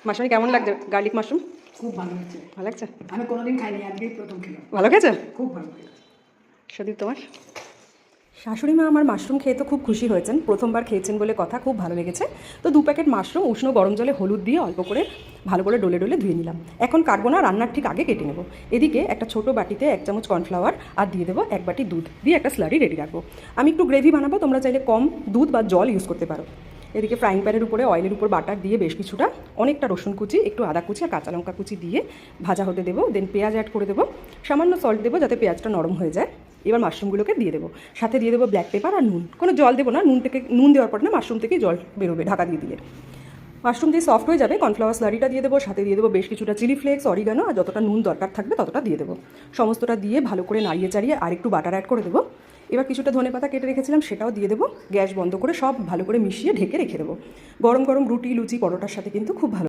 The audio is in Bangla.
মাশরুম কেমন লাগছে? গার্লিক মাশরুম খুব ভালো হয়েছে। ভালো লাগছে? আমি কোনোদিন খাইনি, আজকেই প্রথম খেলাম। ভালো খেয়েছে? খুব ভালো হয়েছে। সুদীপ তোমার? শাশুড়ি মা আমার মাশরুম খেয়ে তো খুব খুশি হয়েছেন, প্রথমবার খেয়েছেন বলে কথা, খুব ভালো লেগেছে। তো 2 প্যাকেট মাশরুম উষ্ণ গরম জলে হলুদ দিয়ে অল্প করে ভালো করে ডলে ডলে ধুয়ে নিলাম। এখন কাটবো না, রান্নার ঠিক আগে কেটে নেব। এদিকে একটা ছোটো বাটিতে 1 চামচ কর্নফ্লাওয়ার আর দিয়ে দেবো 1 বাটি দুধ দিয়ে একটা স্লারি রেডি রাখবো। আমি একটু গ্রেভি বানাবো, তোমরা চাইলে কম দুধ বা জল ইউজ করতে পারো। এদিকে ফ্রাইং প্যানের উপরে অয়েলের উপর বাটার দিয়ে বেশ কিছুটা অনেকটা রসুন কুচি, একটু আদা কুচি আর কাঁচা লঙ্কা কুচি দিয়ে ভাজা হতে দেবো। দেন পেঁয়াজ অ্যাড করে দেবো, সামান্য সল্ট দেবো যাতে পেঁয়াজটা নরম হয়ে যায়। এবার মাশরুমগুলোকে দিয়ে দেবো, সাথে দিয়ে দেবো ব্ল্যাক পেপার আর নুন। কোনো জল দেবো না, নুন দেওয়ার পর না মাশরুম থেকেই জল বেরোবে ঢাকা দিয়ে দিলে। মাশরুম দিয়ে সফট হয়ে যাবে, কর্নফ্লাওয়ার স্লারিটা দিয়ে দেবো, সাথে দিয়ে দেবো বেশ কিছুটা চিলি ফ্লেক্স, অরিগানো আর যতটা নুন দরকার থাকবে ততটা দিয়ে দেবো। সমস্তটা দিয়ে ভালো করে নাড়িয়ে চাড়িয়ে আর একটু বাটার অ্যাড করে দেবো। এবার কিছুটা ধনেপাতা কেটে রেখেছিলাম সেটাও দিয়ে দেবো। গ্যাস বন্ধ করে সব ভালো করে মিশিয়ে ঢেকে রেখে দেবো। গরম গরম রুটি, লুচি, পরোটার সাথে কিন্তু খুব ভালো।